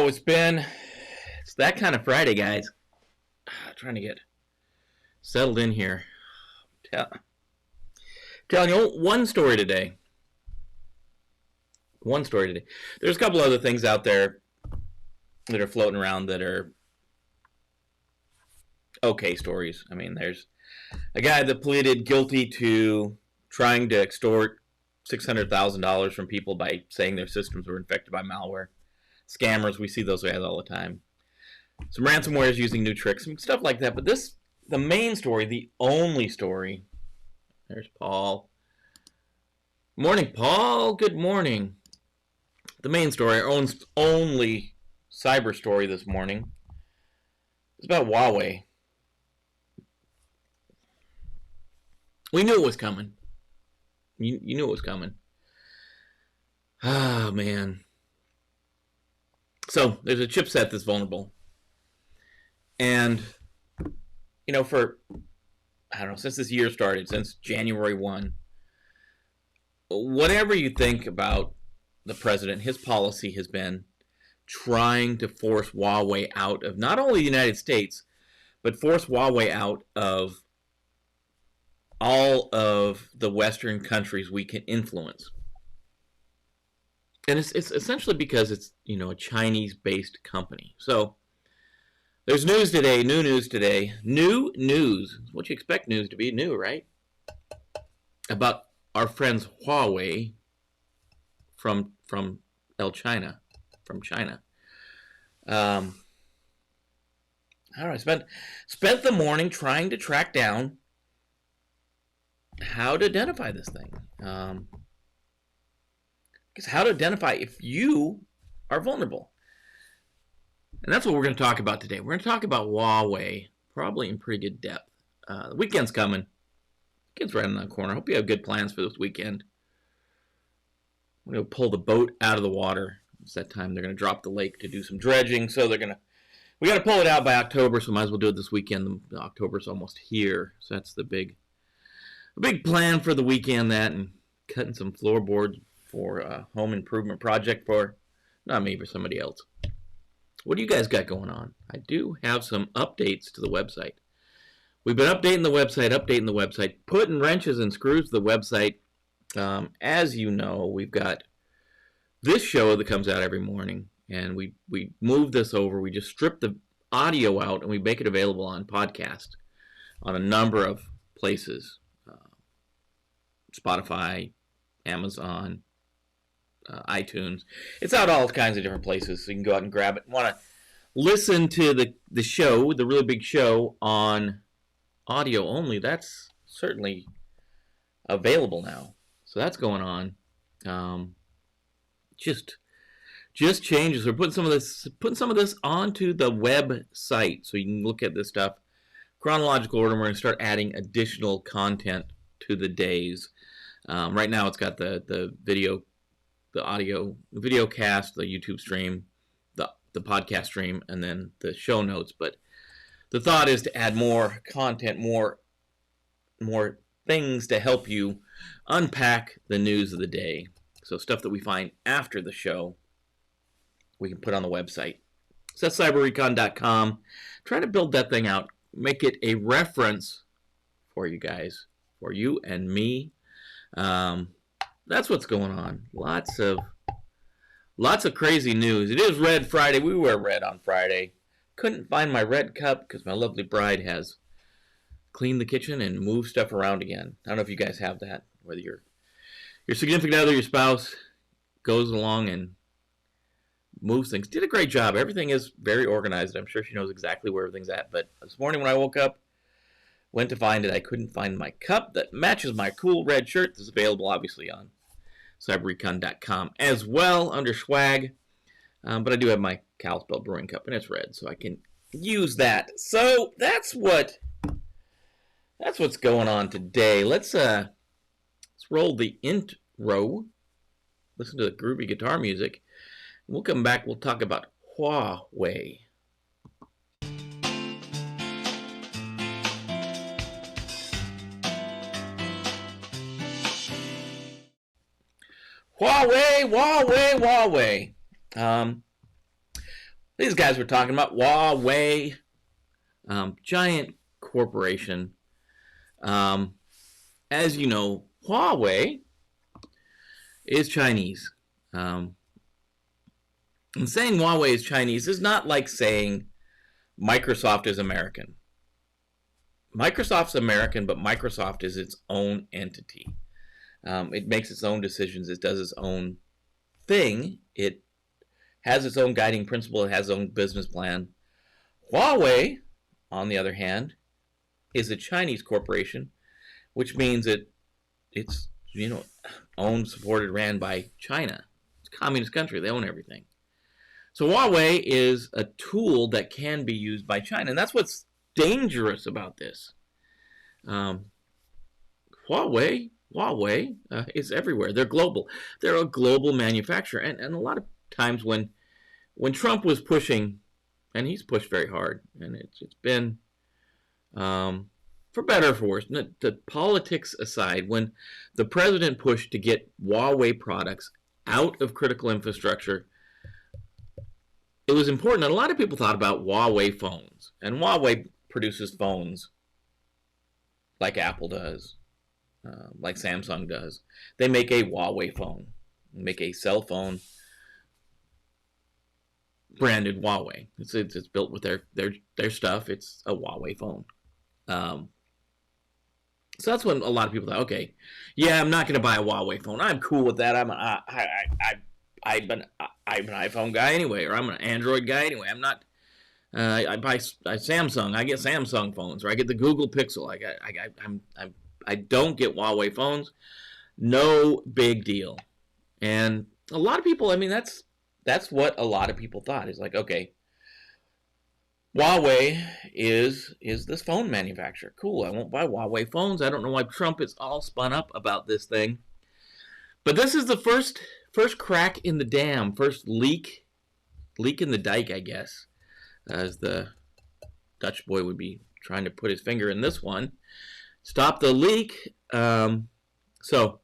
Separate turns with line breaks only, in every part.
Oh, it's that kind of Friday, guys. Trying to get settled in here. Telling you one story today. There's a couple other things out there that are floating around that are okay stories. I mean, there's a guy that pleaded guilty to trying to extort $600,000 from people by saying their systems were infected by malware. Scammers, we see those guys all the time. Some ransomware is using new tricks, some stuff like that. But the main story, the only story. There's Paul. Morning, Paul. Good morning. The main story, our only cyber story this morning, is about Huawei. We knew it was coming. You knew it was coming. Ah, man. So, there's a chipset that's vulnerable. And, for, since this year started, since January 1, whatever you think about the president, his policy has been trying to force Huawei out of not only the United States, but force Huawei out of all of the Western countries we can influence. And it's essentially because it's, a Chinese-based company. So, there's news today, new news today. New news. What you expect news to be, new, right? About our friends Huawei from China. I don't know, I spent the morning trying to track down how to identify this thing. Because how to identify if you are vulnerable. And that's what we're going to talk about today. We're going to talk about Huawei, probably in pretty good depth. The weekend's coming. The weekend's right on the corner. I hope you have good plans for this weekend. We're going to pull the boat out of the water. It's that time they're going to drop the lake to do some dredging. So we got to pull it out by October, so might as well do it this weekend. October's almost here. So that's the big plan for the weekend, that, and cutting some floorboards for a home improvement project for, not me, for somebody else. What do you guys got going on? I do have some updates to the website. We've been updating the website, putting wrenches and screws to the website. As you know, we've got this show that comes out every morning, and we move this over. We just strip the audio out, and we make it available on podcast on a number of places. Spotify, Amazon, iTunes. It's out all kinds of different places, so you can go out and grab it. Want to listen to the show, the really big show, on audio only? That's certainly available now. So that's going on. Just changes. We're putting some of this onto the website, so you can look at this stuff chronological order. We're going to start adding additional content to the days. Right now, it's got the video, the audio, the video cast, the YouTube stream, the podcast stream, and then the show notes. But the thought is to add more content, more things to help you unpack the news of the day. So stuff that we find after the show, we can put on the website. So that's Cyber-Recon.com. Try to build that thing out, make it a reference for you guys, for you and me. That's what's going on. Lots of crazy news. It is Red Friday. We wear red on Friday. Couldn't find my red cup because my lovely bride has cleaned the kitchen and moved stuff around again. I don't know if you guys have that, whether your significant other, your spouse, goes along and moves things. Did a great job. Everything is very organized. I'm sure she knows exactly where everything's at. But this morning when I woke up, went to find it, I couldn't find my cup that matches my cool red shirt. That's available, obviously, on Cyber-Recon.com as well under swag. But I do have my Kalispell Brewing Cup, and it's red, so I can use that. So that's what's going on today. Let's roll the intro. Listen to the groovy guitar music. We'll come back. We'll talk about Huawei. Huawei. These guys were talking about Huawei, giant corporation. As you know, Huawei is Chinese. And saying Huawei is Chinese is not like saying Microsoft is American. Microsoft's American, but Microsoft is its own entity. It makes its own decisions. It does its own thing. It has its own guiding principle. It has its own business plan. Huawei, on the other hand, is a Chinese corporation, which means it's owned, supported, ran by China. It's a communist country. They own everything. So Huawei is a tool that can be used by China, and that's what's dangerous about this. Huawei is everywhere. They're global. They're a global manufacturer, and a lot of times when Trump was pushing, and he's pushed very hard, and it's been for better or for worse. The politics aside, when the president pushed to get Huawei products out of critical infrastructure, it was important. And a lot of people thought about Huawei phones, and Huawei produces phones like Apple does, like Samsung does. They make a Huawei phone, make a cell phone branded Huawei. It's built with their stuff. It's a Huawei phone. So that's when a lot of people thought, okay, yeah, I'm not going to buy a Huawei phone. I'm cool with that. I'm an iPhone guy anyway, or I'm an Android guy anyway. I'm not. I buy Samsung. I get Samsung phones, or I get the Google Pixel. I don't get Huawei phones. No big deal. And a lot of people, I mean, that's what a lot of people thought. It's like, okay, Huawei is this phone manufacturer. Cool. I won't buy Huawei phones. I don't know why Trump is all spun up about this thing. But this is the first crack in the dam, first leak in the dike, I guess, as the Dutch boy would be trying to put his finger in this one. Stop the leak. So,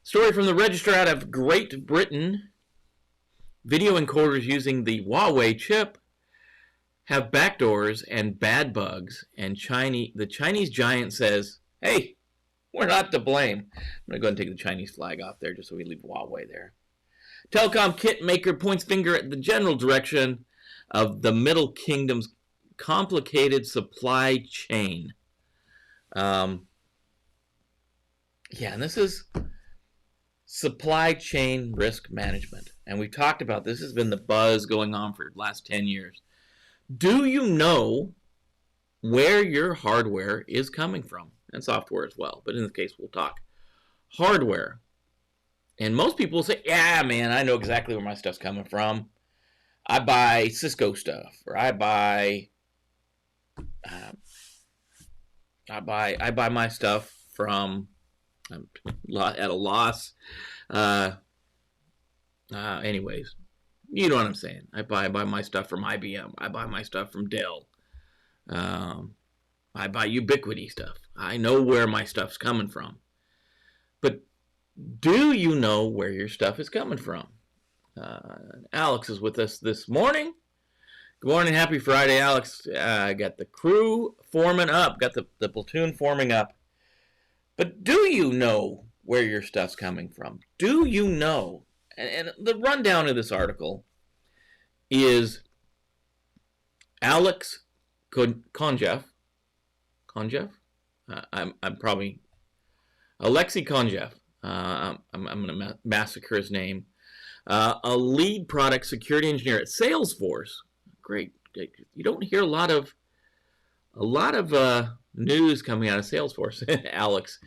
story from the Register out of Great Britain. Video encoders using the Huawei chip have backdoors and bad bugs, and the Chinese giant says, hey, we're not to blame. I'm going to go ahead and take the Chinese flag off there just so we leave Huawei there. Telecom kit maker points finger at the general direction of the Middle Kingdom's complicated supply chain. And this is supply chain risk management. And we've talked about this. Has been the buzz going on for the last 10 years. Do you know where your hardware is coming from? And software as well. But in this case, we'll talk hardware. And most people say, yeah, man, I know exactly where my stuff's coming from. I buy Cisco stuff, or I buy my stuff from at a loss. Anyways, you know what I'm saying. I buy my stuff from IBM. I buy my stuff from Dell. I buy Ubiquiti stuff. I know where my stuff's coming from. But do you know where your stuff is coming from? Alex is with us this morning. Good morning. Happy Friday, Alex. I got the crew forming up. Got the platoon forming up. But do you know where your stuff's coming from? Do you know? And the rundown of this article is Alex Konjeff. I'm probably Alexei Konjeff. I'm going to massacre his name. A lead product security engineer at Salesforce. Great. You don't hear a lot of news coming out of Salesforce, Alex.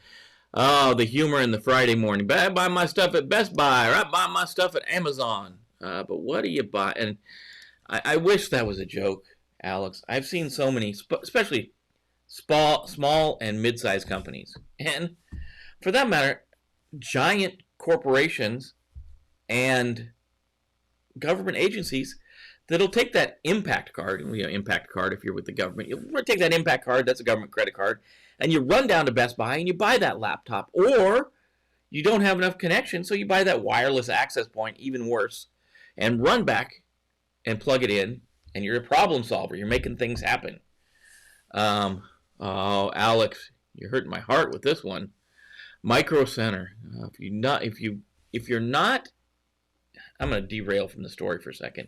Oh, the humor in the Friday morning. I buy my stuff at Best Buy, or I buy my stuff at Amazon. But what do you buy? And I wish that was a joke, Alex. I've seen so many, especially small and mid-sized companies, and for that matter, giant corporations and government agencies that'll take that impact card, impact card if you're with the government, you'll take that impact card, that's a government credit card, and you run down to Best Buy and you buy that laptop, or you don't have enough connection, so you buy that wireless access point, even worse, and run back and plug it in and you're a problem solver. You're making things happen. Oh, Alex, you're hurting my heart with this one. Micro Center. If you're not, I'm going to derail from the story for a second.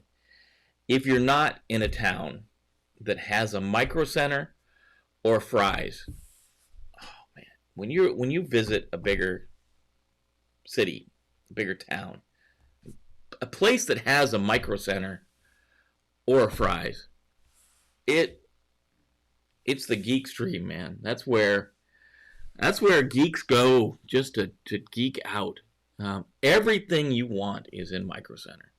If you're not in a town that has a Micro Center or Fry's, oh man, when you visit a bigger city, a bigger town, a place that has a Micro Center or a Fry's, it's the geek stream, man. That's where geeks go just to geek out. Everything you want is in Micro Center.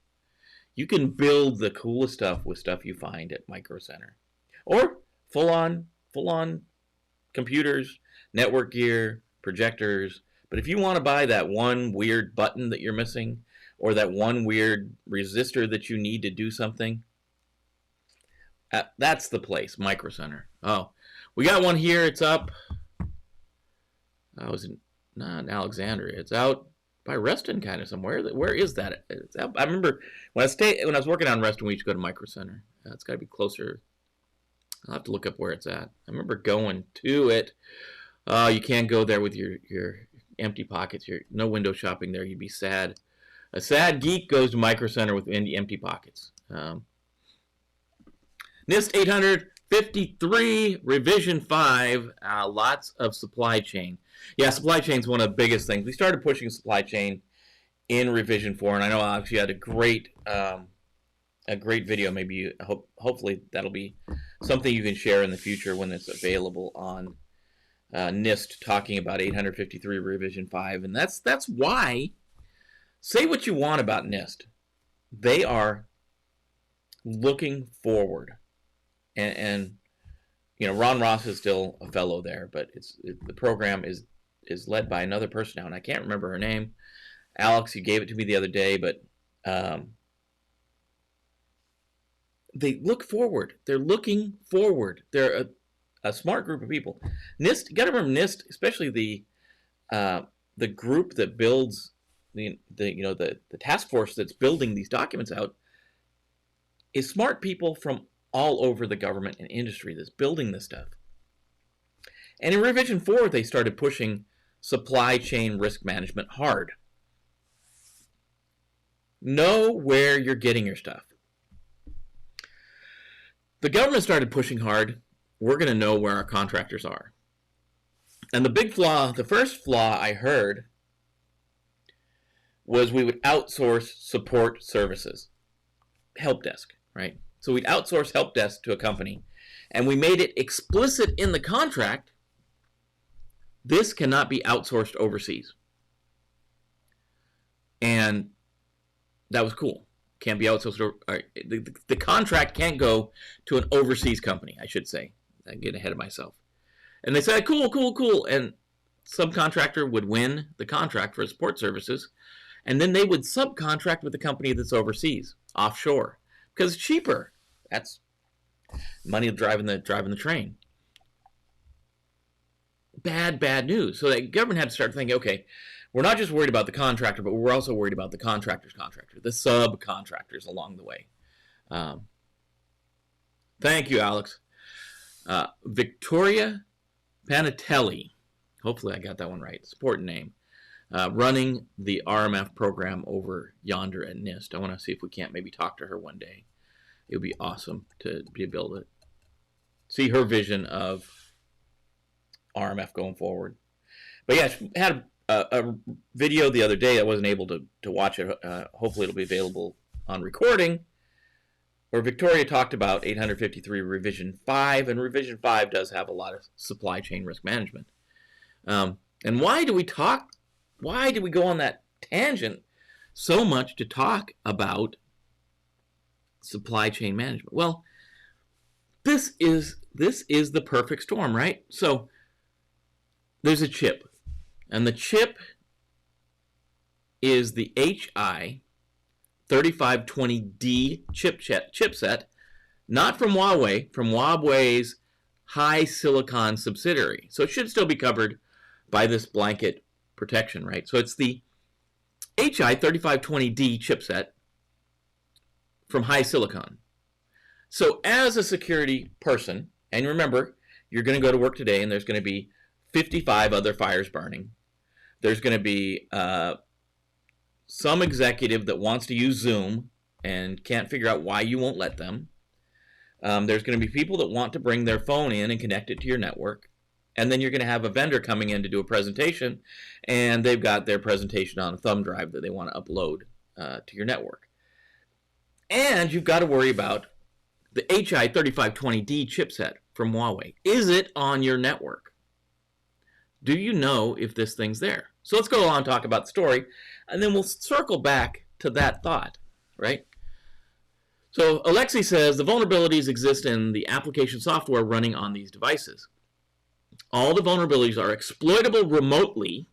You can build the coolest stuff with stuff you find at Micro Center, or full on computers, network gear, projectors. But if you want to buy that one weird button that you're missing, or that one weird resistor that you need to do something, that's the place, Micro Center. Oh, we got one here. It's up. I was not in Alexandria. It's out by Reston, kind of somewhere. Where is that? It's out. I remember when I was working on Reston, we used to go to Micro Center. It's got to be closer. I'll have to look up where it's at. I remember going to it. You can't go there with your empty pockets. No window shopping there. You'd be sad. A sad geek goes to Micro Center with empty pockets. Nist 853 revision 5. Lots of supply chain. Yeah, supply chain is one of the biggest things. We started pushing supply chain in revision 4, and I know Alex, you had a great video. Maybe hopefully that'll be something you can share in the future when it's available on Nist, talking about 853 revision 5, and that's why. Say what you want about Nist, they are looking forward, and you know, Ron Ross is still a fellow there, but the program is led by another person now, and I can't remember her name. Alex, you gave it to me the other day, but they look forward. They're looking forward. They're a smart group of people. Nist, you got to remember Nist, especially the group that builds the task force that's building these documents out, is smart people from all over the government and industry that's building this stuff. And in revision 4, they started pushing supply chain risk management hard. Know where you're getting your stuff. The government started pushing hard. We're going to know where our contractors are. And the first flaw I heard was we would outsource support services. Help desk, right? So we'd outsource help desk to a company, and we made it explicit in the contract, this cannot be outsourced overseas. And that was cool. Can't be outsourced. The contract can't go to an overseas company, I should say. I'm getting ahead of myself. And they said, cool. And subcontractor would win the contract for support services, and then they would subcontract with the company that's overseas, offshore, because it's cheaper. That's money driving the train. Bad news. So the government had to start thinking, okay, we're not just worried about the contractor, but we're also worried about the contractor's contractor, the subcontractors along the way. Thank you, Alex. Victoria Panatelli, hopefully I got that one right, important name, running the RMF program over yonder at Nist. I want to see if we can't maybe talk to her one day. It would be awesome to be able to see her vision of RMF going forward. But yeah, she had a video the other day. I wasn't able to watch it. Hopefully it'll be available on recording, where Victoria talked about 853 revision 5, and revision 5 does have a lot of supply chain risk management. And why do we go on that tangent so much to talk about supply chain management? Well, this is the perfect storm, right? So there's a chip, and the chip is the HI 3520D chipset, not from Huawei, from Huawei's high silicon subsidiary. So it should still be covered by this blanket protection, right? So it's the HI 3520D chipset from high silicon. So as a security person, and remember, you're going to go to work today and there's going to be 55 other fires burning. There's going to be some executive that wants to use Zoom and can't figure out why you won't let them. There's going to be people that want to bring their phone in and connect it to your network. And then you're going to have a vendor coming in to do a presentation, and they've got their presentation on a thumb drive that they want to upload to your network. And you've got to worry about the HI3520D chipset from Huawei. Is it on your network? Do you know if this thing's there? So let's go on and talk about the story, and then we'll circle back to that thought, right? So Alexei says the vulnerabilities exist in the application software running on these devices. All the vulnerabilities are exploitable remotely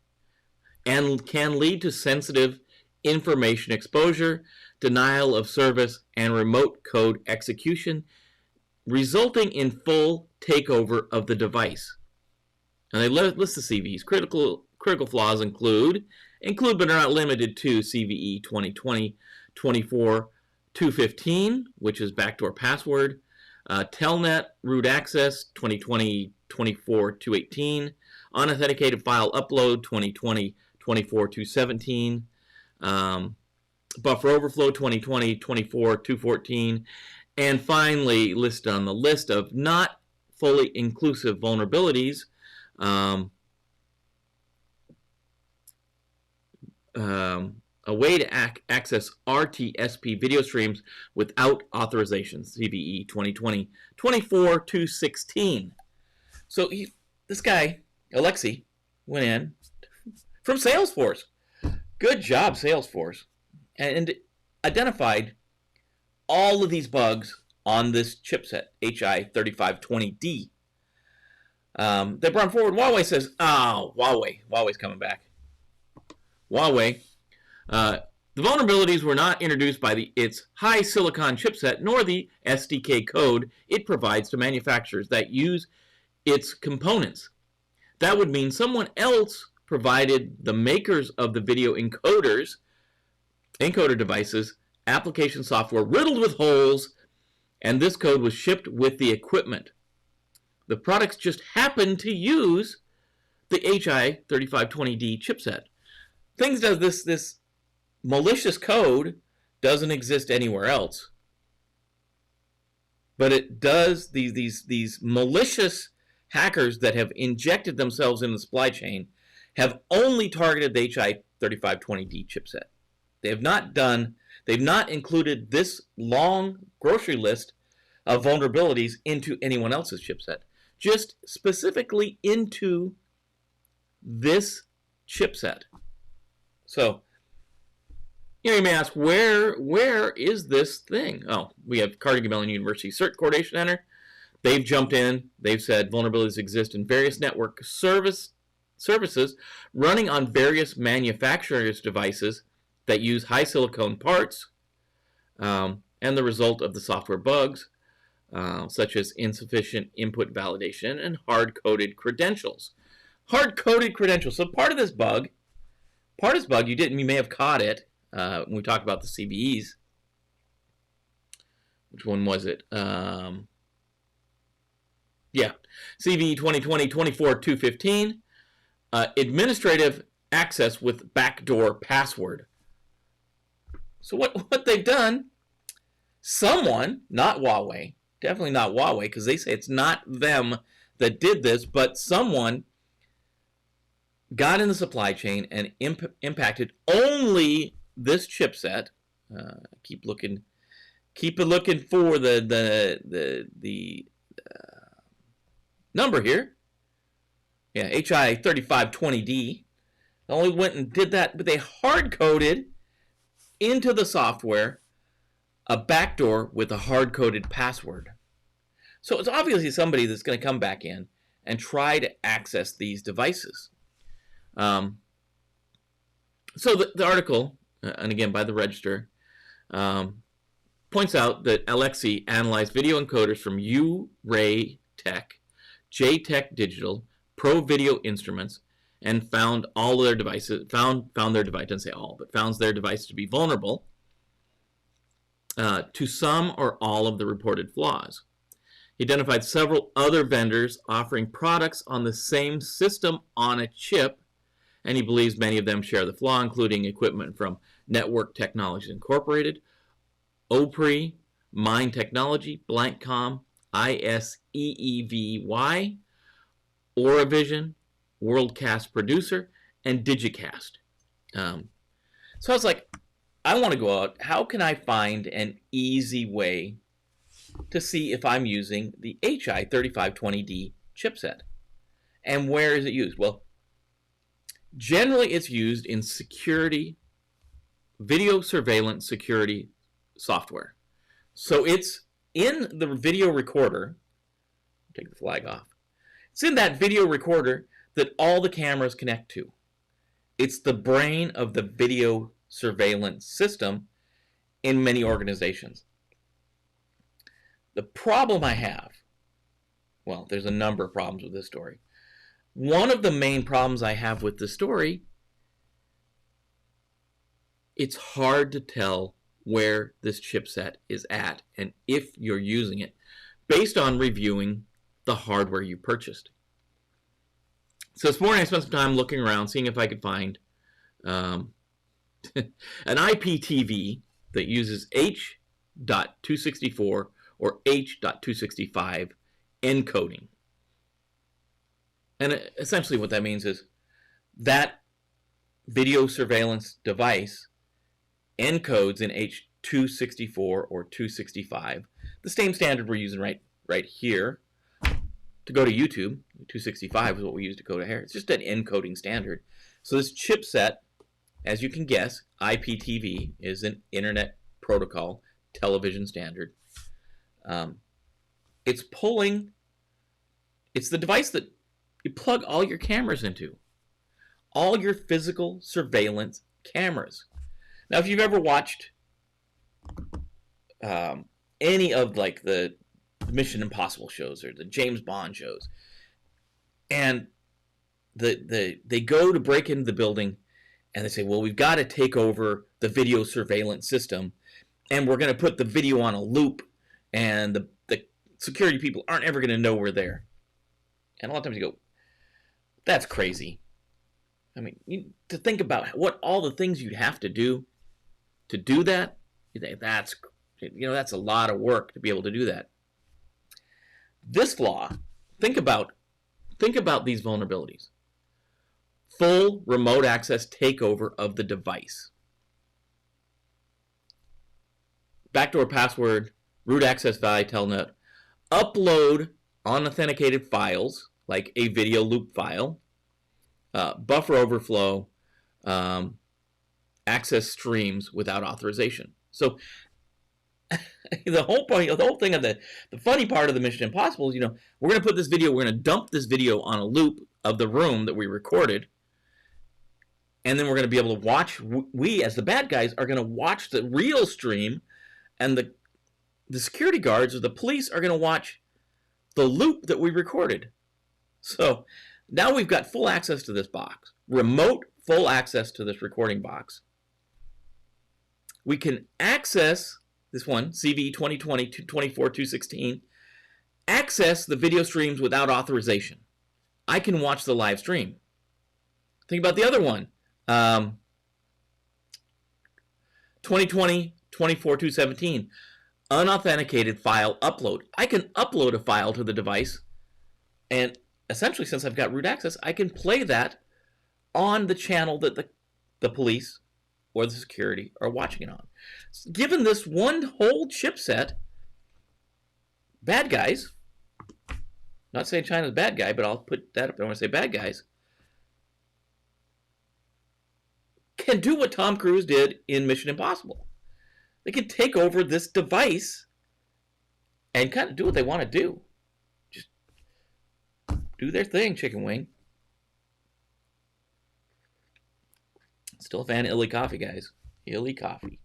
and can lead to sensitive information exposure, denial of service, and remote code execution, resulting in full takeover of the device. And they list the CVEs. Critical flaws include but are not limited to CVE 2020-24-215, which is backdoor password, Telnet root access 2020-24-218, unauthenticated file upload 2020-24-217, buffer overflow 2020-24-214, and finally listed on the list of not fully inclusive vulnerabilities, a way to access RTSP video streams without authorization, CVE 2020-24-216. So this guy, Alexei, went in from Salesforce. Good job, Salesforce. And identified all of these bugs on this chipset, HI3520D. They brought forward, Huawei says, Huawei's coming back. Huawei, the vulnerabilities were not introduced by its high silicon chipset, nor the SDK code it provides to manufacturers that use its components. That would mean someone else provided the makers of the video encoder devices application software riddled with holes, and this code was shipped with the equipment. The products just happened to use the HI3520D chipset. Things does this malicious code doesn't exist anywhere else, but it does these malicious hackers that have injected themselves in the supply chain have only targeted the HI3520D chipset. They've not included this long grocery list of vulnerabilities into anyone else's chipset, just specifically into this chipset. So, you may ask, where is this thing? Oh, we have Carnegie Mellon University Cert Coordination Center. They've jumped in. They've said vulnerabilities exist in various network services running on various manufacturers' devices that use high silicon parts, and the result of the software bugs, such as insufficient input validation and hard-coded credentials. Hard-coded credentials. So part of this bug, you may have caught it when we talked about the CVEs. Which one was it? CVE 2020-24-215. Administrative access with backdoor password. So what they've done, someone, not Huawei, definitely not Huawei, because they say it's not them that did this, but someone got in the supply chain and impacted only this chipset. Keep looking for the number here. Yeah, HI3520D. They only went and did that, but they hard-coded into the software a backdoor with a hard-coded password. So it's obviously somebody that's going to come back in and try to access these devices. So the article, and again by the Register, points out that Alexei analyzed video encoders from U-Ray Tech, J-Tech Digital, Pro Video Instruments, and found all of their devices, found their device, I didn't say all, but found their device to be vulnerable. to some or all of the reported flaws. He identified several other vendors offering products on the same system on a chip, and he believes many of them share the flaw, including equipment from Network Technologies Incorporated, Opry, Mind Technology, Blankcom, ISEEVY, Oravision, Worldcast Producer, and Digicast. So I was like, I want to go out. How can I find an easy way to see if I'm using the HI3520D chipset? And where is it used? Well, generally it's used in security, video surveillance security software. So it's in the video recorder. Take the flag off. It's in that video recorder that all the cameras connect to. It's the brain of the video surveillance system in many organizations. The problem I have, well, there's a number of problems with this story. One of the main problems I have with this story, it's hard to tell where this chipset is at and if you're using it based on reviewing the hardware you purchased. So this morning I spent some time looking around, seeing if I could find an IPTV that uses H.264 or H.265 encoding. And essentially what that means is that video surveillance device encodes in H.264 or 265, the same standard we're using right here to go to YouTube. 265 is what we use to go to here. It's just an encoding standard. So this chipset, as you can guess, IPTV is an Internet Protocol television standard. It's the device that you plug all your cameras into. All your physical surveillance cameras. Now, if you've ever watched any of like the Mission Impossible shows or the James Bond shows, and they go to break into the building, and they say, well, we've got to take over the video surveillance system, and we're going to put the video on a loop, and the security people aren't ever going to know we're there. And a lot of times you go, that's crazy. I mean, to think about what all the things you'd have to do that, you think that's a lot of work to be able to do that. This flaw, think about these vulnerabilities. Full remote access takeover of the device. Backdoor password, root access via telnet, upload unauthenticated files like a video loop file, buffer overflow, access streams without authorization. So the whole thing of the funny part of the Mission Impossible is, we're going to put this video, we're going to dump this video on a loop of the room that we recorded, and then we're going to be able to watch, we as the bad guys are going to watch the real stream, and the security guards or the police are going to watch the loop that we recorded. So now we've got full access to this box, remote full access to this recording box. We can access this one, CV 2020-24-216, access the video streams without authorization. I can watch the live stream. Think about the other one, 2020-24-217, unauthenticated file upload. I can upload a file to the device, and essentially, since I've got root access, I can play that on the channel that the police or the security are watching it on. Given this one whole chipset, bad guys, not saying China's a bad guy, but I'll put that up there when I say bad guys, can do what Tom Cruise did in Mission Impossible. They can take over this device and kind of do what they want to do. Just do their thing, chicken wing. Still a fan of Illy Coffee, guys. Illy Coffee.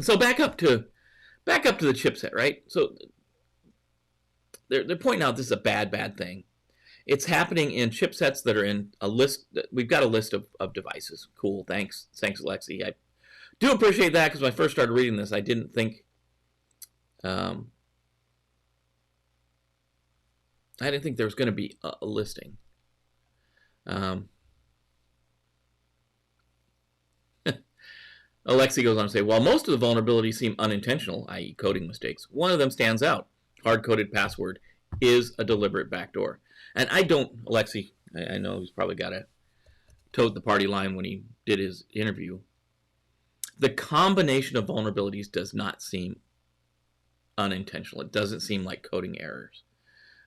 So back up to the chipset, right? So they're pointing out this is a bad thing. It's happening in chipsets that are in a list. We've got a list of devices. Cool, thanks Alexi. I Do appreciate that, because when I first started reading this, I didn't think there was going to be a listing. Alexi goes on to say, while most of the vulnerabilities seem unintentional, i.e. coding mistakes, one of them stands out. Hard-coded password is a deliberate backdoor. And I don't, Alexi, I know he's probably got to toed the party line when he did his interview. The combination of vulnerabilities does not seem unintentional. It doesn't seem like coding errors.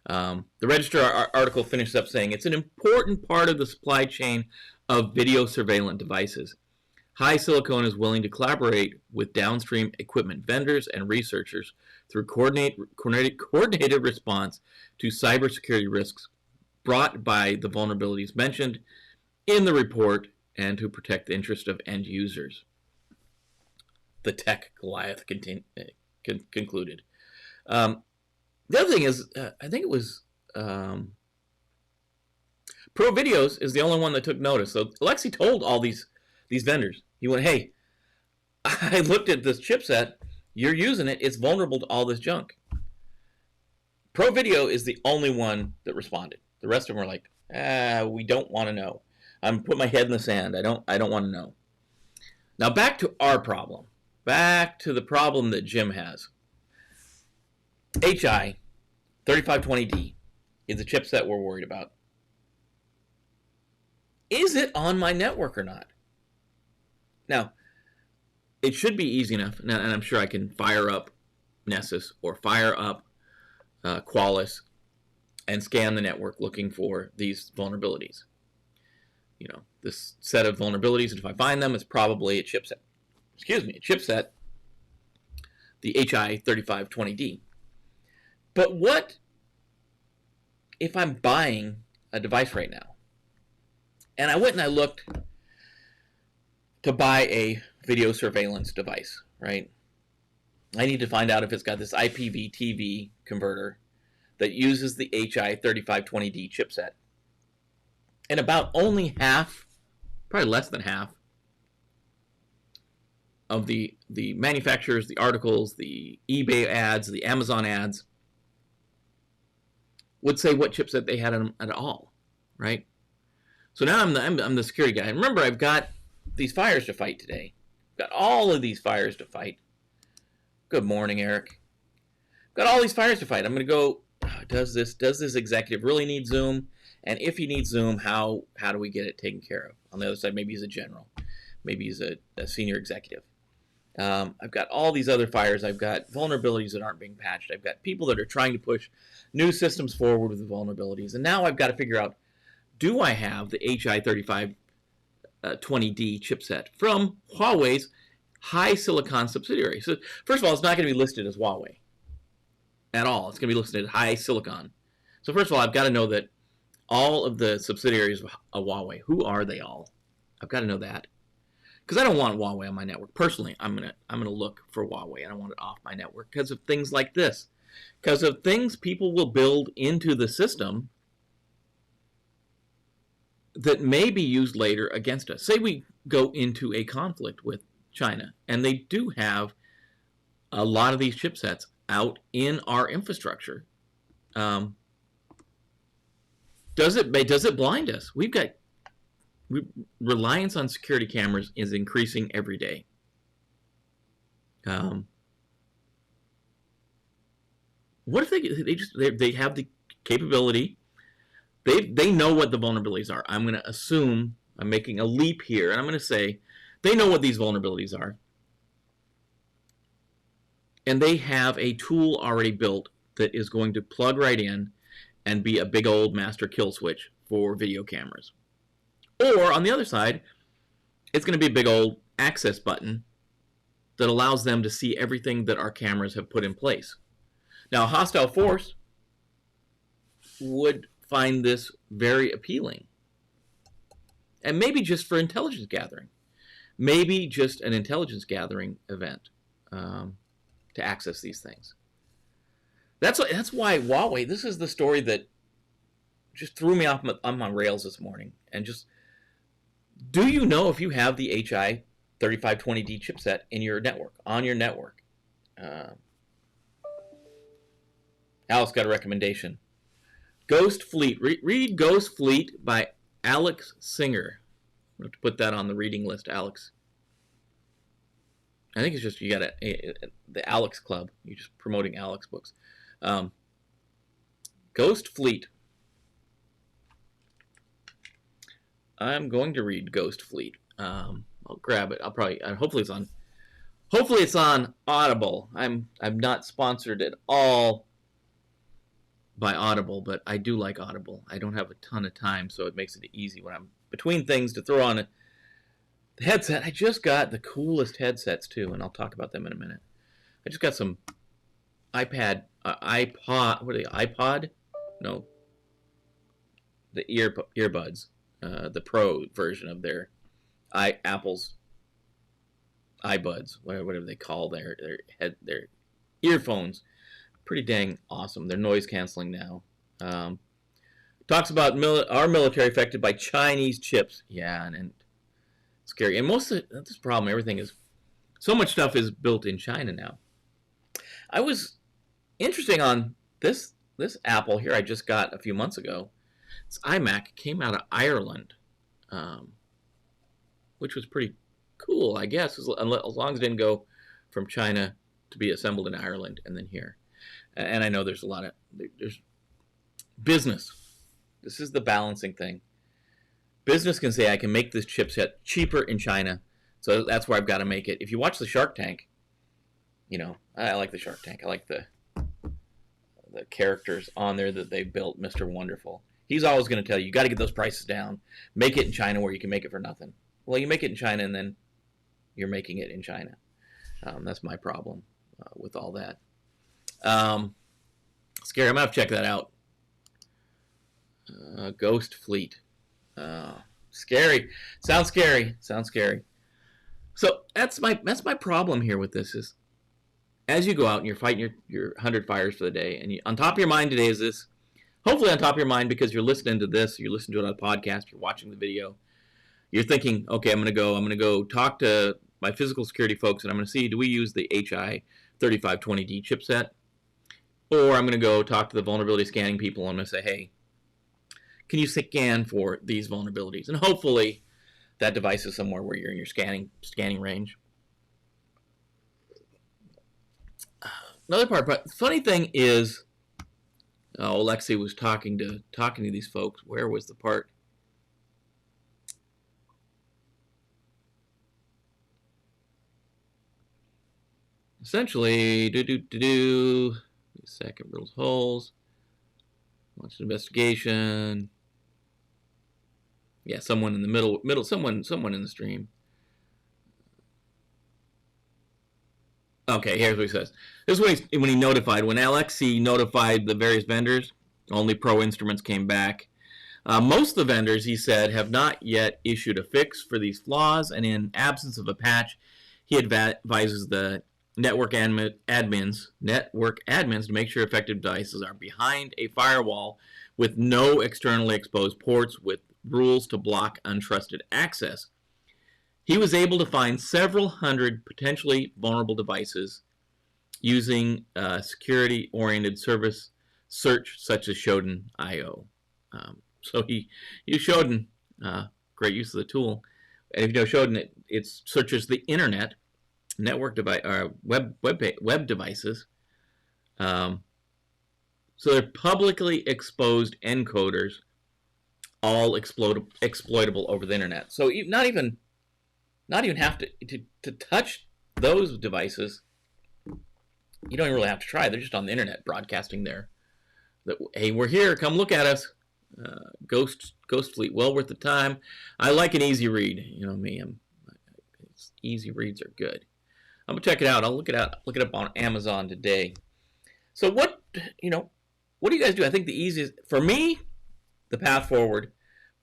The Register article finishes up saying, it's an important part of the supply chain of video surveillance devices. HiSilicon is willing to collaborate with downstream equipment vendors and researchers through coordinated response to cybersecurity risks brought by the vulnerabilities mentioned in the report and to protect the interest of end users. The tech Goliath concluded. The other thing is, I think it was Pro Videos is the only one that took notice. So Alexi told all these vendors, he went, hey, I looked at this chipset, you're using it, it's vulnerable to all this junk. Pro Video is the only one that responded. The rest of them were like, we don't want to know. I'm putting my head in the sand. I don't want to know. Now back to our problem. Back to the problem that Jim has. HI 3520D is the chipset we're worried about. Is it on my network or not? Now, it should be easy enough, and I'm sure I can fire up Nessus or fire up Qualys and scan the network looking for these vulnerabilities. You know, this set of vulnerabilities, and if I find them, it's probably a chipset. The HI 3520D. But what if I'm buying a device right now, and I went and I looked to buy a video surveillance device, right? I need to find out if it's got this IPv-TV converter that uses the HI 3520D chipset. And about only half, probably less than half, of the manufacturers, the articles, the eBay ads, the Amazon ads would say what chipset they had at all, right? So now I'm the security guy. And remember, I've got these fires to fight today. Got all of these fires to fight. Good morning, Eric. Got all these fires to fight. I'm going to go, does this executive really need Zoom? And if he needs Zoom, how do we get it taken care of? On the other side, maybe he's a general. Maybe he's a senior executive. I've got all these other fires. I've got vulnerabilities that aren't being patched. I've got people that are trying to push new systems forward with the vulnerabilities. And now I've got to figure out, do I have the HI 3520D chipset from Huawei's HiSilicon subsidiary? So first of all, it's not going to be listed as Huawei at all. It's going to be listed as HiSilicon. So first of all, I've got to know that all of the subsidiaries of Huawei, who are they all? I've got to know that. Because I don't want Huawei on my network. Personally, I'm gonna look for Huawei. I don't want it off my network because of things like this. Because of things people will build into the system that may be used later against us. Say we go into a conflict with China, and they do have a lot of these chipsets out in our infrastructure. Does it blind us? Reliance on security cameras is increasing every day. What if they have the capability? They know what the vulnerabilities are. I'm going to assume, I'm making a leap here, and I'm going to say they know what these vulnerabilities are. And they have a tool already built that is going to plug right in and be a big old master kill switch for video cameras. Or, on the other side, it's going to be a big old access button that allows them to see everything that our cameras have put in place. Now, a hostile force would find this very appealing. And maybe just for intelligence gathering. Maybe just an intelligence gathering event to access these things. That's why Huawei, this is the story that just threw me off on my rails this morning. And just, do you know if you have the HI 3520D chipset in your network, on your network. Alice got a recommendation. Ghost Fleet. Read Ghost Fleet by Alex Singer. We'll have to put that on the reading list, Alex. I think it's just you got the Alex Club. You're just promoting Alex books. Ghost Fleet. I'm going to read Ghost Fleet. I'll grab it. Hopefully it's on. Hopefully it's on Audible. I'm not sponsored at all by Audible, but I do like Audible. I don't have a ton of time, so it makes it easy when I'm between things to throw on the headset. I just got the coolest headsets too, and I'll talk about them in a minute. I just got some iPod. What are they? iPod? No. The earbuds. The Pro version of their Apple's iBuds, whatever they call their earphones. Pretty dang awesome. They're noise canceling now. Talks about our military affected by Chinese chips. Yeah, and scary. And most of this problem, everything is, so much stuff is built in China now. I was interesting on this Apple here I just got a few months ago. This iMac came out of Ireland, which was pretty cool, I guess, as long as it didn't go from China to be assembled in Ireland and then here. And I know there's there's business. This is the balancing thing. Business can say, I can make this chipset cheaper in China, so that's where I've got to make it. If you watch the Shark Tank, I like the Shark Tank. I like the characters on there that they built, Mr. Wonderful. He's always going to tell you, you got to get those prices down. Make it in China where you can make it for nothing. Well, you make it in China and then you're making it in China. That's my problem with all that. Scary. I'm going to have to check that out. Ghost Fleet. Scary. Sounds scary. So that's my problem here with this is, as you go out and you're fighting your 100 fires for the day, and on top of your mind today is this, hopefully on top of your mind because you're listening to this, you're listening to it on a podcast, you're watching the video, you're thinking, okay, I'm going to go talk to my physical security folks, and I'm going to see, do we use the HI 3520D chipset? Or I'm going to go talk to the vulnerability scanning people, and I'm going to say, hey, can you scan for these vulnerabilities? And hopefully that device is somewhere where you're in your scanning range. Another part, but the funny thing is, Alexei was talking to these folks. Where was the part? Essentially, second riddles holes. Launch an investigation. Yeah, someone in the middle, someone in the stream. Okay, here's what he says. This is when he notified. When Alexei notified the various vendors, only Pro Instruments came back. Most of the vendors, he said, have not yet issued a fix for these flaws, and in absence of a patch, he advises the network admins to make sure affected devices are behind a firewall with no externally exposed ports with rules to block untrusted access. He was able to find several hundred potentially vulnerable devices using security-oriented service search such as Shodan.io. So he used Shodan, great use of the tool. And if you know Shodan, it searches the internet, network device, web devices. So they're publicly exposed encoders, all exploitable over the internet. So not even have to touch those devices. You don't even really have to try. They're just on the internet broadcasting there. Hey, we're here. Come look at us. Ghost Fleet, well worth the time. I like an easy read. You know me. Easy reads are good. I'm gonna check it out. I'll look it up on Amazon today. So what do you guys do? I think the easiest for me, the path forward.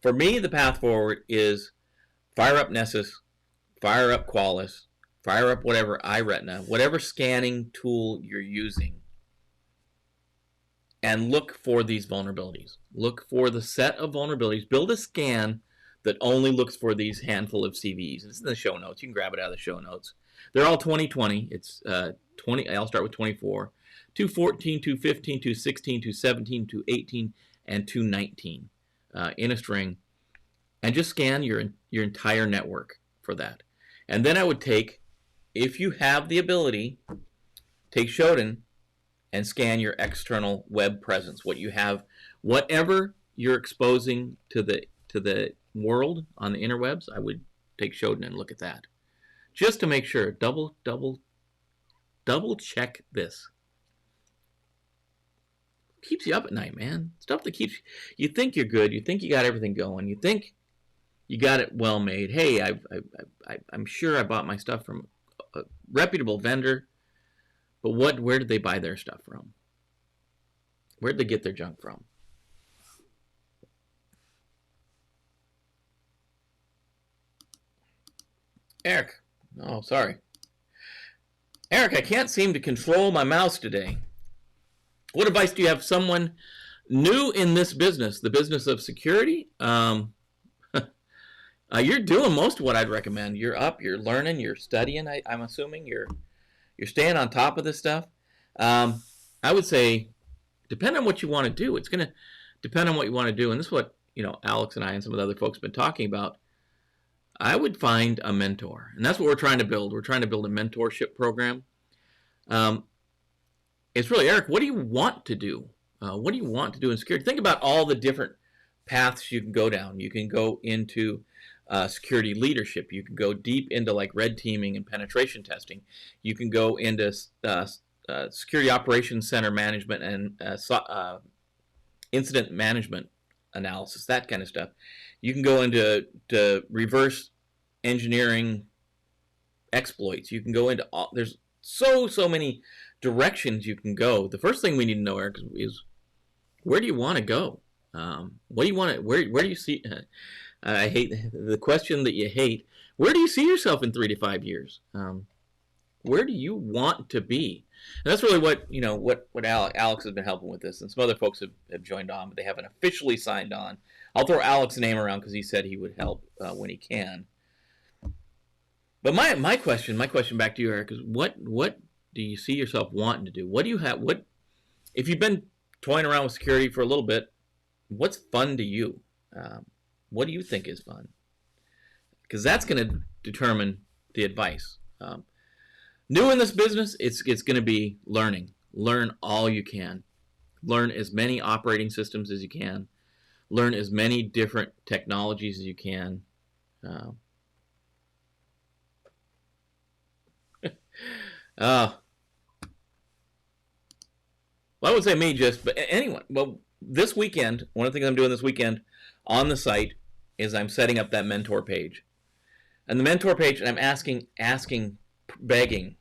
For me, the path forward is fire up Nessus, fire up Qualys, fire up whatever iRetina, whatever scanning tool you're using, and look for these vulnerabilities. Look for the set of vulnerabilities. Build a scan that only looks for these handful of CVs. It's in the show notes. You can grab it out of the show notes. They're all 2020. It's 20. I'll start with 24, 214, 215, 216, 217, 218, and 219 in a string, and just scan your entire network for that. And then I would take, if you have the ability, take Shodan and scan your external web presence. What you have, whatever you're exposing to the world on the interwebs, I would take Shodan and look at that, just to make sure. Double check this. Keeps you up at night, man. Stuff that keeps you think you're good. You think you got everything going. You think you got it well made. Hey, I'm sure I bought my stuff from a reputable vendor, but where did they buy their stuff from? Where did they get their junk from? Eric. Oh, sorry. Eric, I can't seem to control my mouse today. What advice do you have for someone new in this business, the business of security? You're doing most of what I'd recommend. You're up, you're learning, you're studying. I'm assuming you're staying on top of this stuff. I would say, depend on what you want to do. It's going to depend on what you want to do, and this is what Alex and I and some of the other folks have been talking about. I would find a mentor, and that's what we're trying to build. We're trying to build a mentorship program. It's really, Eric, what do you want to do? What do you want to do in security? Think about all the different paths you can go down. You can go into security leadership. You can go deep into like red teaming and penetration testing. You can go into security operations center management and incident management analysis, that kind of stuff. You can go into reverse engineering exploits. You can go into there's so many directions you can go. The first thing we need to know, Eric, is where do you want to go? What do you want to? Where do you see? I hate the question that you hate. Where do you see yourself in 3 to 5 years? Where do you want to be? And that's really what Alex has been helping with this, and some other folks have joined on, but they haven't officially signed on. I'll throw Alex's name around because he said he would help when he can. But my question back to you, Eric, is what do you see yourself wanting to do? What do you have? What if you've been toying around with security for a little bit? What's fun to you? What do you think is fun? Because that's going to determine the advice. New in this business, it's going to be learning. Learn all you can. Learn as many operating systems as you can. Learn as many different technologies as you can. Well, I would say me but anyone. Well, this weekend, one of the things I'm doing this weekend on the site is I'm setting up that mentor page. And the mentor page, and I'm asking, begging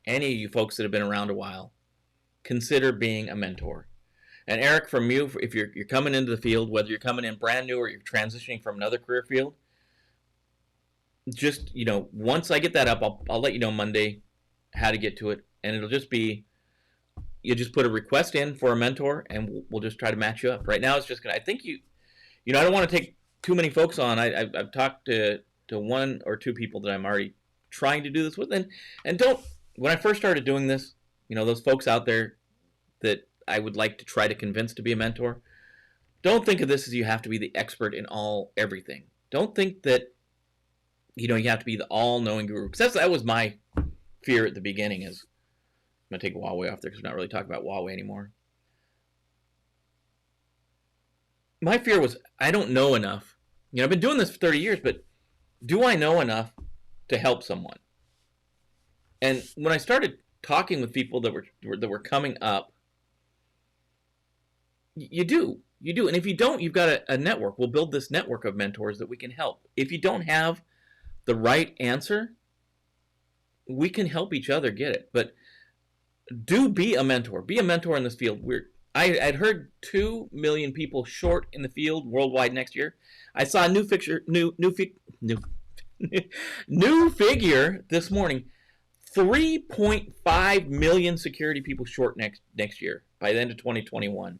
any of you folks that have been around a while, consider being a mentor. And Eric, from you, if you're coming into the field, whether you're coming in brand new or you're transitioning from another career field, just, once I get that up, I'll let you know Monday how to get to it. And it'll just be, you just put a request in for a mentor, and we'll just try to match you up. Right now, it's just I think I don't want to take too many folks on. I've talked to one or two people that I'm already trying to do this with, and don't. When I first started doing this, those folks out there that I would like to try to convince to be a mentor, don't think of this as you have to be the expert in everything. Don't think that you have to be the all-knowing guru, because that was my fear at the beginning. Is I'm gonna take Huawei off there because we're not really talking about Huawei anymore. My fear was I don't know enough. I've been doing this for 30 years, but do I know enough to help someone? And when I started talking with people that were coming up, you do. And if you don't, you've got a network. We'll build this network of mentors that we can help. If you don't have the right answer, we can help each other get it. But do be a mentor. Be a mentor in this field. I'd heard 2 million people short in the field worldwide next year. I saw a new figure this morning. 3.5 million security people short next year by the end of 2021.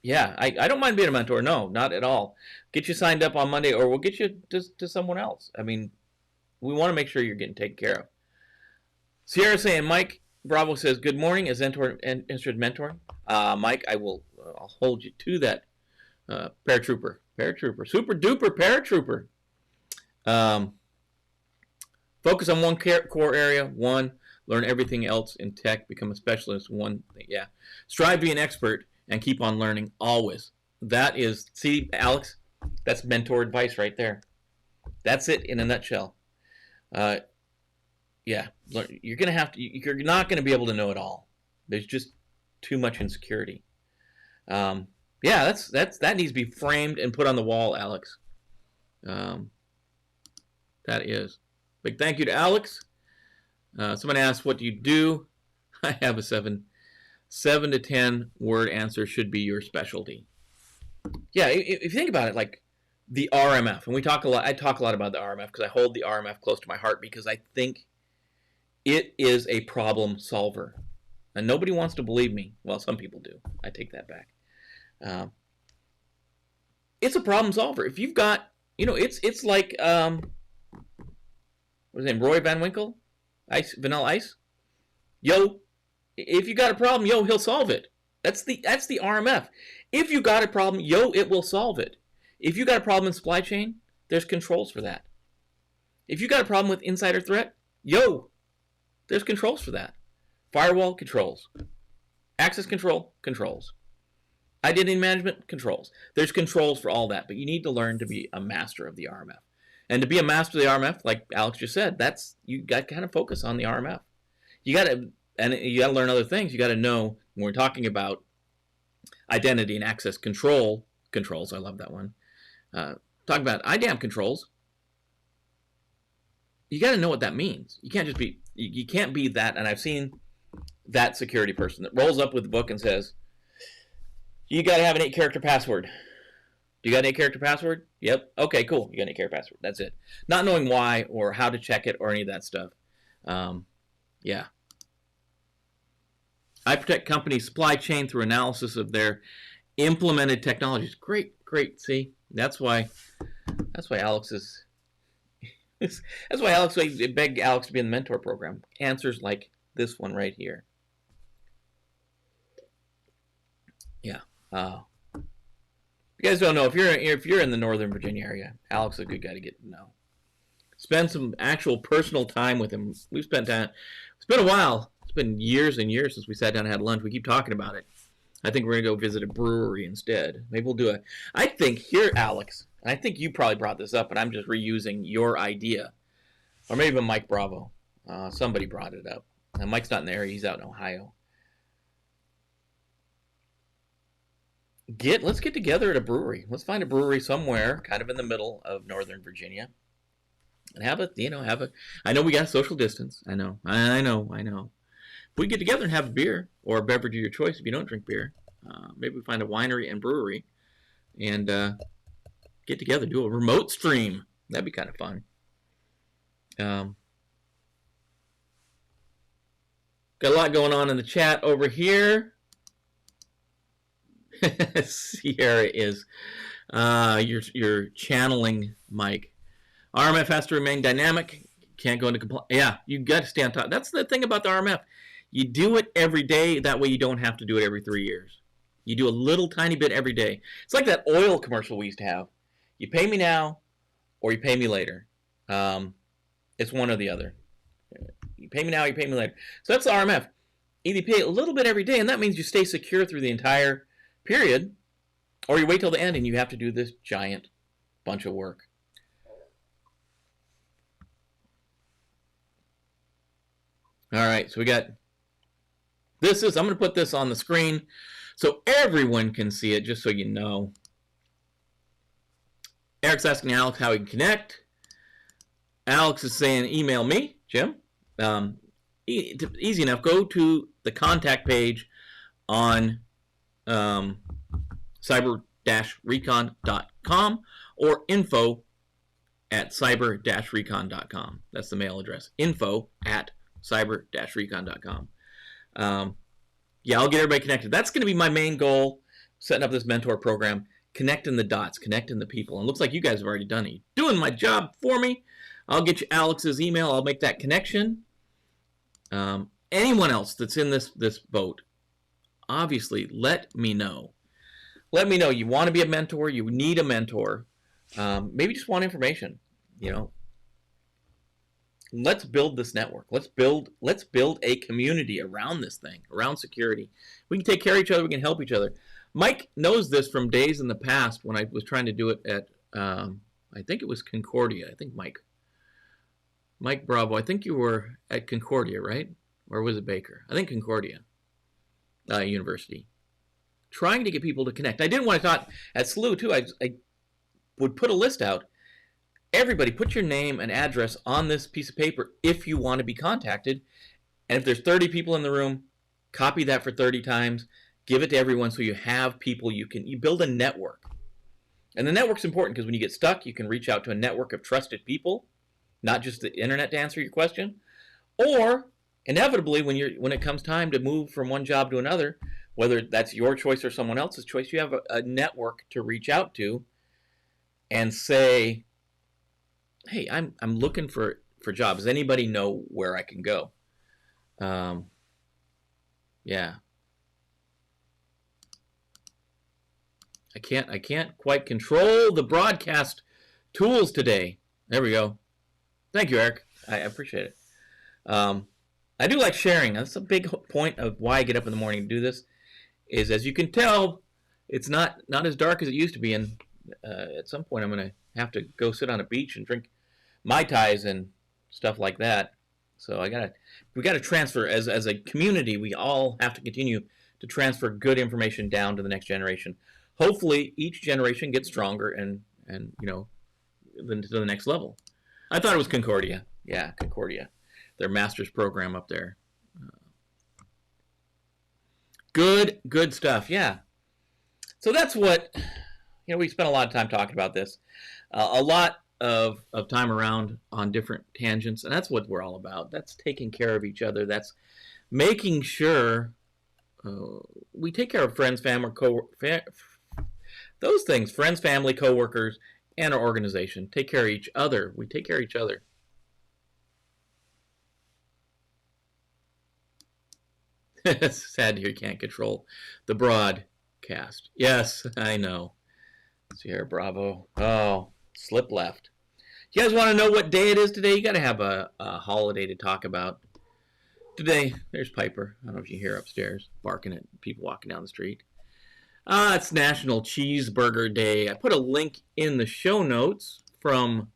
Yeah, I don't mind being a mentor. No, not at all. Get you signed up on Monday, or we'll get you to someone else. I mean, we want to make sure you're getting taken care of. Sierra saying, Mike Bravo says, good morning. Is interested in mentoring? Mike, I'll hold you to that. Paratrooper, super duper paratrooper. Focus on one core area. One, learn everything else in tech. Become a specialist. One thing, yeah. Strive to be an expert and keep on learning always. That is, see, Alex, that's mentor advice right there. That's it in a nutshell. Yeah, you're gonna have to. You're not gonna be able to know it all. There's just too much insecurity. Yeah, that needs to be framed and put on the wall, Alex. That is. Big thank you to Alex. Someone asked, what do you do? I have a 7 to 10 word answer should be your specialty. Yeah, if you think about it, like the RMF, and I talk a lot about the RMF because I hold the RMF close to my heart because I think it is a problem solver. And nobody wants to believe me. Well, some people do. I take that back. It's a problem solver. If you've got, it's like, what's his name, Roy Van Winkle? Vanilla Ice? Yo, if you got a problem, yo, he'll solve it. That's the RMF. If you got a problem, yo, it will solve it. If you got a problem in supply chain, there's controls for that. If you got a problem with insider threat, yo, there's controls for that. Firewall controls. Access control, controls. Identity management, controls. There's controls for all that, but you need to learn to be a master of the RMF. And to be a master of the RMF, like Alex just said, you got to kind of focus on the RMF. You got to learn other things. You got to know when we're talking about identity and access controls. I love that one. Talk about IDAM controls. You got to know what that means. You can't just be. You can't be that. And I've seen that security person that rolls up with the book and says, "You got to have an 8-character password." You got an 8-character password? Yep. Okay, cool. You got an 8-character password. That's it. Not knowing why or how to check it or any of that stuff. Yeah. I protect companies' supply chain through analysis of their implemented technologies. Great. See, that's why Alex is. That's why Alex begged Alex to be in the mentor program. Answers like this one right here. Yeah. You guys don't know, if you're in the Northern Virginia area, Alex is a good guy to get to know. Spend some actual personal time with him. We've spent time. It's been a while. It's been years and years since we sat down and had lunch. We keep talking about it. I think we're going to go visit a brewery instead. Maybe we'll do I think here, Alex, and I think you probably brought this up, and I'm just reusing your idea. Or maybe even Mike Bravo. Somebody brought it up. And Mike's not in the area. He's out in Ohio. Let's get together at a brewery. Let's find a brewery somewhere, kind of in the middle of Northern Virginia, and have a. I know we got social distance. I know. If we get together and have a beer or a beverage of your choice, if you don't drink beer, maybe we find a winery and brewery, and get together, do a remote stream. That'd be kind of fun. Got a lot going on in the chat over here. Sierra is you're channeling Mike. RMF has to remain dynamic. Can't go into compliance. Yeah, you got to stay on top. That's the thing about the RMF. You do it every day. That way you don't have to do it every 3 years. You do a little tiny bit every day. It's like that oil commercial we used to have. You pay me now or you pay me later. It's one or the other. You pay me now, you pay me later. So that's the RMF. Either you pay a little bit every day, and that means you stay secure through the entire period, or you wait till the end and you have to do this giant bunch of work. All right, so we got I'm going to put this on the screen so everyone can see it, just so you know. Eric's asking Alex how he can connect. Alex is saying email me, Jim. Easy enough. Go to the contact page on cyber-recon.com or info@cyber-recon.com. That's the mail address. info@cyber-recon.com. Yeah, I'll get everybody connected. That's going to be my main goal. setting up this mentor program, connecting the dots, connecting the people. And it looks like you guys have already done it. You're doing my job for me. I'll get you Alex's email. I'll make that connection. Anyone else that's in this boat, obviously, let me know. Let me know. You want to be a mentor. You need a mentor. Maybe just want information. Let's build this network. Let's build a community around this thing, around security. We can take care of each other. We can help each other. Mike knows this from days in the past when I was trying to do it at, I think it was Concordia. I think Mike Bravo. I think you were at Concordia, right? Or was it Baker? I think Concordia University. Trying to get people to connect. I didn't want to talk at SLU too. I would put a list out. Everybody put your name and address on this piece of paper if you want to be contacted. And if there's 30 people in the room, copy that for 30 times. Give it to everyone so you have people you build a network. And the network's important because when you get stuck, you can reach out to a network of trusted people, not just the internet to answer your question. Or inevitably, when it comes time to move from one job to another, whether that's your choice or someone else's choice, you have a network to reach out to and say, hey, I'm looking for jobs. Does anybody know where I can go? Yeah. I can't quite control the broadcast tools today. There we go. Thank you, Eric. I appreciate it. I do like sharing. That's a big point of why I get up in the morning to do this. Is as you can tell, it's not as dark as it used to be, and at some point I'm going to have to go sit on a beach and drink Mai Tais and stuff like that. So we gotta transfer as a community. We all have to continue to transfer good information down to the next generation. Hopefully, each generation gets stronger and to the next level. I thought it was Concordia. Yeah, Concordia, their master's program up there. Good stuff. Yeah. So that's what we spent a lot of time talking about this. A lot of time around on different tangents, and that's what we're all about. That's taking care of each other. That's making sure we take care of friends, family, those things, friends, family, coworkers, and our organization. Take care of each other. We take care of each other. It's sad to hear you can't control the broadcast. Yes, I know. Sierra Bravo. Oh, slip left. You guys want to know what day it is today? You got to have a holiday to talk about. Today, there's Piper. I don't know if you hear upstairs barking at people walking down the street. It's National Cheeseburger Day. I put a link in the show notes from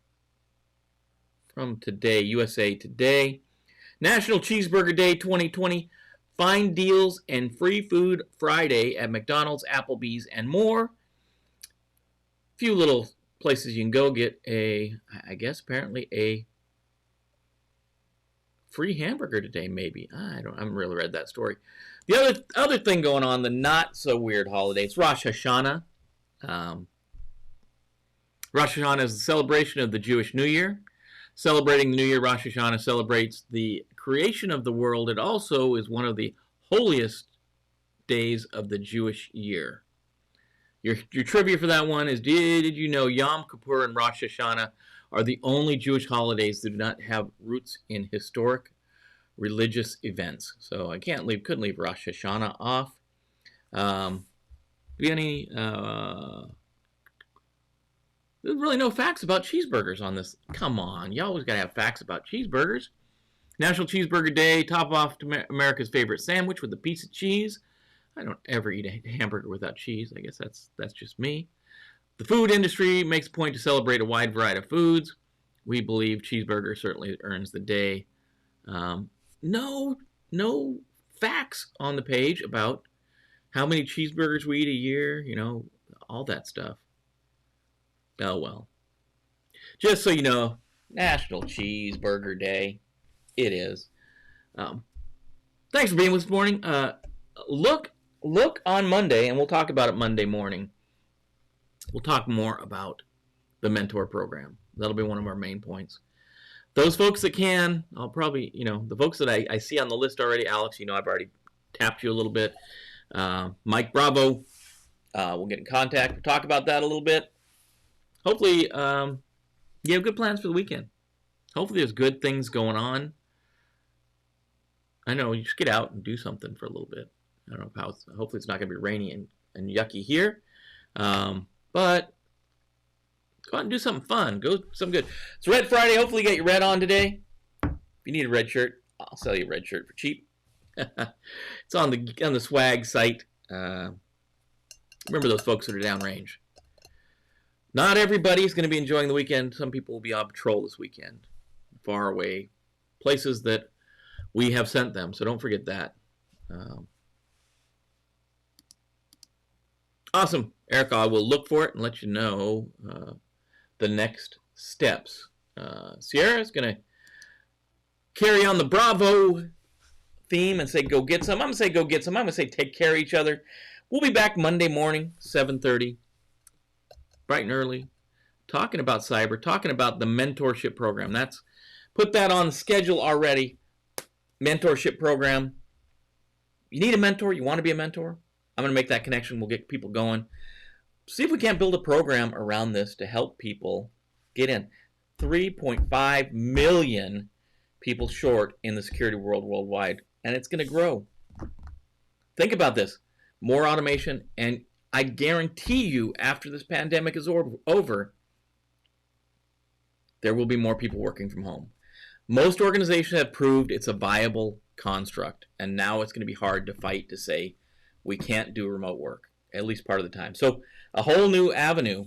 today, USA Today. National Cheeseburger Day 2020. Find deals and free food Friday at McDonald's, Applebee's, and more. Few little places you can go get apparently a free hamburger today, maybe. I haven't really read that story. The other thing going on, the not so weird holiday, it's Rosh Hashanah. Rosh Hashanah is the celebration of the Jewish New Year. Celebrating the New Year, Rosh Hashanah celebrates the creation of the world. It also is one of the holiest days of the Jewish year. Your trivia for that one is, did you know Yom Kippur and Rosh Hashanah are the only Jewish holidays that do not have roots in historic religious events? So I couldn't leave Rosh Hashanah off. There's really no facts about cheeseburgers on this. Come on, you always gotta have facts about cheeseburgers. National Cheeseburger Day, top off America's favorite sandwich with a piece of cheese. I don't ever eat a hamburger without cheese. I guess that's just me. The food industry makes a point to celebrate a wide variety of foods. We believe cheeseburger certainly earns the day. No facts on the page about how many cheeseburgers we eat a year, all that stuff. Oh, well. Just so you know, National Cheeseburger Day. It is. Thanks for being with us this morning. Look on Monday, and we'll talk about it Monday morning. We'll talk more about the mentor program. That'll be one of our main points. Those folks that can, I'll probably, the folks that I see on the list already, Alex, I've already tapped you a little bit. Mike Bravo, We'll get in contact. We'll talk about that a little bit. Hopefully, you have good plans for the weekend. Hopefully there's good things going on. I know, you just get out and do something for a little bit. I don't know how. Hopefully it's not going to be rainy and yucky here. But go out and do something fun. Go something good. It's Red Friday. Hopefully you got your red on today. If you need a red shirt, I'll sell you a red shirt for cheap. It's on the swag site. Remember those folks that are downrange. Not everybody's going to be enjoying the weekend. Some people will be on patrol this weekend. Far away. Places that we have sent them. So don't forget that. Awesome. Eric, I will look for it and let you know the next steps. Sierra is going to carry on the Bravo theme and say go get some. I'm going to say go get some. I'm going to say take care of each other. We'll be back Monday morning, 7:30, bright and early, talking about cyber, talking about the mentorship program. Put that on the schedule already. Mentorship program. You need a mentor? You want to be a mentor? I'm going to make that connection. We'll get people going. See if we can't build a program around this to help people get in. 3.5 million people short in the security world worldwide, and it's going to grow. Think about this. More automation, and I guarantee you after this pandemic is over, there will be more people working from home. Most organizations have proved it's a viable construct, and now it's going to be hard to fight to say we can't do remote work, at least part of the time. So a whole new avenue,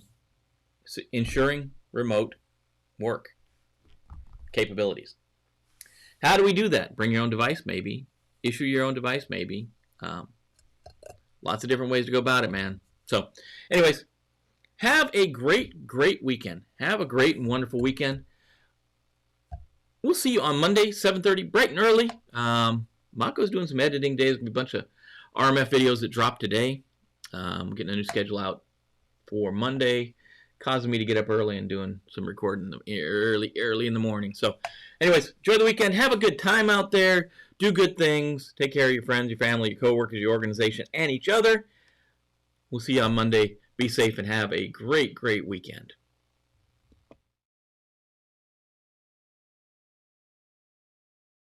ensuring remote work capabilities. How do we do that? Bring your own device, maybe. Issue your own device, maybe. Lots of different ways to go about it, man. So, anyways, have a great, great weekend. Have a great and wonderful weekend. We'll see you on Monday, 7:30, bright and early. Mako's doing some editing days. There's going to be a bunch of RMF videos that drop today. I'm getting a new schedule out for Monday, causing me to get up early and doing some recording early in the morning. So, anyways, enjoy the weekend. Have a good time out there. Do good things. Take care of your friends, your family, your coworkers, your organization, and each other. We'll see you on Monday. Be safe and have a great, great weekend.